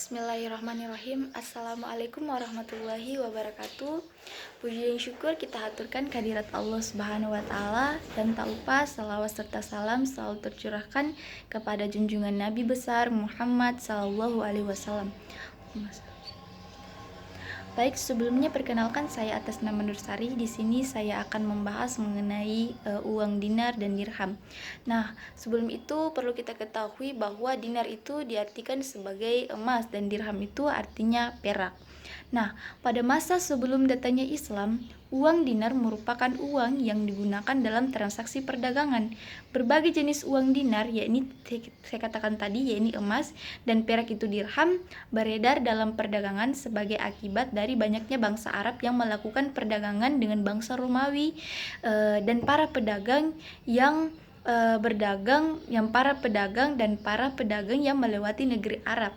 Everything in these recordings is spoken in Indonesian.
Bismillahirrahmanirrahim. Assalamualaikum warahmatullahi wabarakatuh. Puji dan syukur kita haturkan kehadirat Allah Subhanahu wa taala, dan tak lupa salawat serta salam selalu tercurahkan kepada junjungan Nabi besar Muhammad sallallahu alaihi wasallam. Baik, sebelumnya perkenalkan, saya atas nama Nursari. Di sini saya akan membahas mengenai uang dinar dan dirham. Nah, sebelum itu perlu kita ketahui bahwa dinar itu diartikan sebagai emas dan dirham itu artinya perak. Nah, pada masa sebelum datangnya Islam, uang dinar merupakan uang yang digunakan dalam transaksi perdagangan. Berbagai jenis uang dinar, yakni saya katakan tadi, yakni emas dan perak itu dirham, beredar dalam perdagangan sebagai akibat dari banyaknya bangsa Arab yang melakukan perdagangan dengan bangsa Romawi dan para pedagang yang para pedagang yang melewati negeri Arab.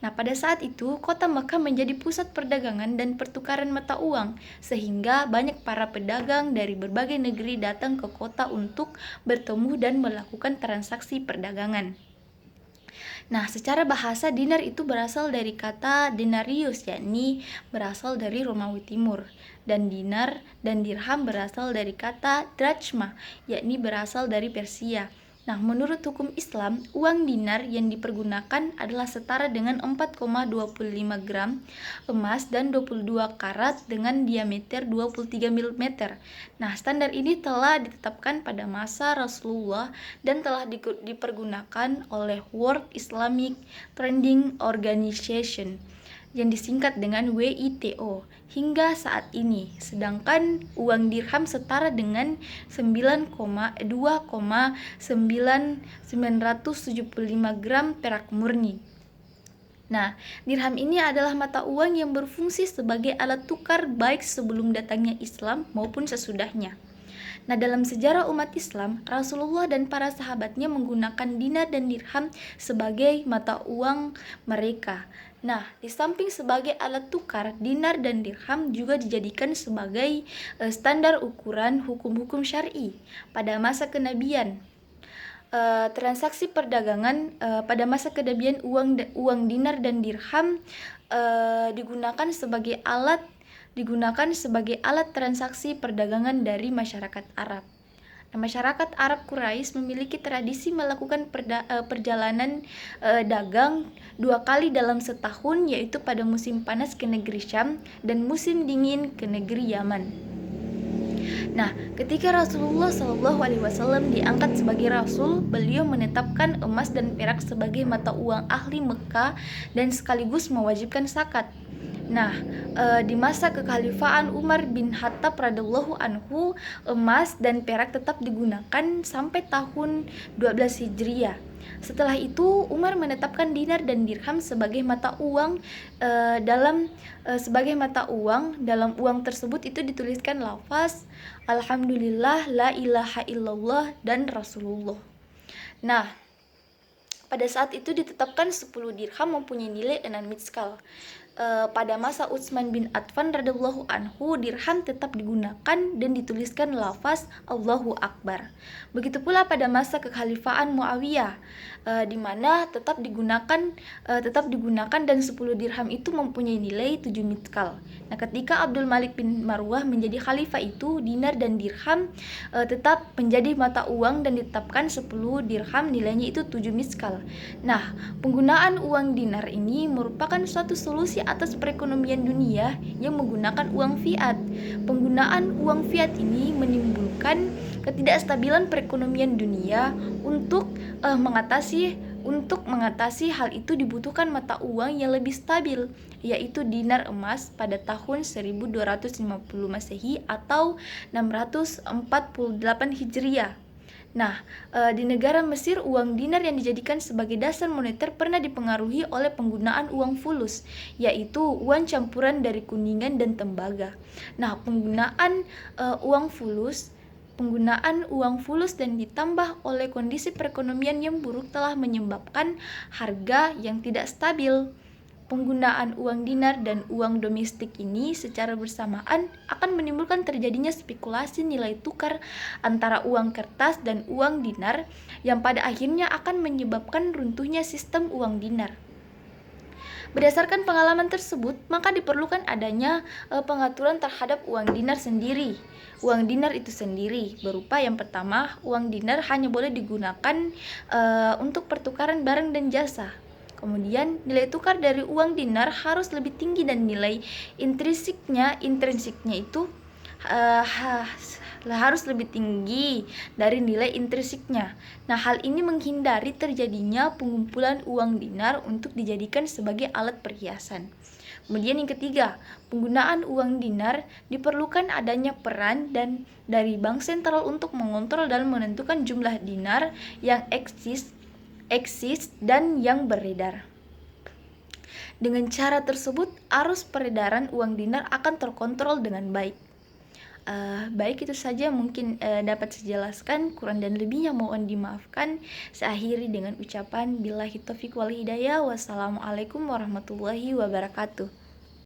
Nah, pada saat itu, kota Makkah menjadi pusat perdagangan dan pertukaran mata uang, sehingga banyak para pedagang dari berbagai negeri datang ke kota untuk bertemu dan melakukan transaksi perdagangan. Nah, secara bahasa dinar itu berasal dari kata denarius, yakni berasal dari Romawi Timur, dan dinar dan dirham berasal dari kata drachma, yakni berasal dari Persia. Nah, menurut hukum Islam, uang dinar yang dipergunakan adalah setara dengan 4,25 gram emas dan 22 karat dengan diameter 23 mm. Nah, standar ini telah ditetapkan pada masa Rasulullah dan telah dipergunakan oleh World Islamic Trading Organization yang disingkat dengan WITO hingga saat ini, sedangkan uang dirham setara dengan 2,975 gram perak murni. Nah, dirham ini adalah mata uang yang berfungsi sebagai alat tukar baik sebelum datangnya Islam maupun sesudahnya. Nah, dalam sejarah umat Islam, Rasulullah dan para sahabatnya menggunakan dinar dan dirham sebagai mata uang mereka. Nah, di samping sebagai alat tukar, dinar dan dirham juga dijadikan sebagai standar ukuran hukum-hukum syar'i pada masa kenabian. Transaksi perdagangan pada masa kenabian, uang dinar dan dirham digunakan sebagai alat transaksi perdagangan dari masyarakat Arab. Nah, masyarakat Arab Quraisy memiliki tradisi melakukan perjalanan dagang 2 kali dalam setahun, yaitu pada musim panas ke negeri Syam dan musim dingin ke negeri Yaman. Nah, ketika Rasulullah SAW diangkat sebagai Rasul, beliau menetapkan emas dan perak sebagai mata uang ahli Mekah dan sekaligus mewajibkan zakat. Nah, di masa kekhalifahan Umar bin Khattab radhiyallahu anhu, emas dan perak tetap digunakan sampai tahun 12 Hijriah. Setelah itu, Umar menetapkan dinar dan dirham sebagai mata uang. Dalam uang tersebut itu dituliskan lafaz Alhamdulillah, la ilaha illallah, dan Rasulullah. Nah, pada saat itu ditetapkan 10 dirham mempunyai nilai 6 miskal. Pada masa Utsman bin Affan radhiyallahu anhu, dirham tetap digunakan dan dituliskan lafaz Allahu Akbar. Begitu pula pada masa kekhalifahan Muawiyah, di mana tetap digunakan dan 10 dirham itu mempunyai nilai 7 miskal. Nah, ketika Abdul Malik bin Marwah menjadi khalifah itu, dinar dan dirham tetap menjadi mata uang dan ditetapkan 10 dirham nilainya itu 7 miskal. Nah, penggunaan uang dinar ini merupakan suatu solusi atas perekonomian dunia yang menggunakan uang fiat. Penggunaan uang fiat ini menimbulkan ketidakstabilan perekonomian dunia. Untuk mengatasi hal itu dibutuhkan mata uang yang lebih stabil, yaitu dinar emas pada tahun 1250 Masehi atau 648 Hijriah. Nah, di negara Mesir, uang dinar yang dijadikan sebagai dasar moneter pernah dipengaruhi oleh penggunaan uang fulus, yaitu uang campuran dari kuningan dan tembaga. Nah, penggunaan uang fulus dan ditambah oleh kondisi perekonomian yang buruk telah menyebabkan harga yang tidak stabil. Penggunaan uang dinar dan uang domestik ini secara bersamaan akan menimbulkan terjadinya spekulasi nilai tukar antara uang kertas dan uang dinar yang pada akhirnya akan menyebabkan runtuhnya sistem uang dinar. Berdasarkan pengalaman tersebut, maka diperlukan adanya pengaturan terhadap uang dinar sendiri. Uang dinar itu sendiri berupa yang pertama, uang dinar hanya boleh digunakan untuk pertukaran barang dan jasa. Kemudian nilai tukar dari uang dinar harus lebih tinggi dan nilai intrinsiknya itu harus lebih tinggi dari nilai intrinsiknya. Nah, hal ini menghindari terjadinya pengumpulan uang dinar untuk dijadikan sebagai alat perhiasan. Kemudian yang ketiga, penggunaan uang dinar diperlukan adanya peran dari bank sentral untuk mengontrol dan menentukan jumlah dinar yang eksis dan yang beredar. Dengan cara tersebut, arus peredaran uang dinar akan terkontrol dengan baik. Baik, itu saja mungkin dapat saya jelaskan. Kurang dan lebihnya mohon dimaafkan. Saya akhiri dengan ucapan billahi taufiq wal hidayah. Wassalamualaikum warahmatullahi wabarakatuh.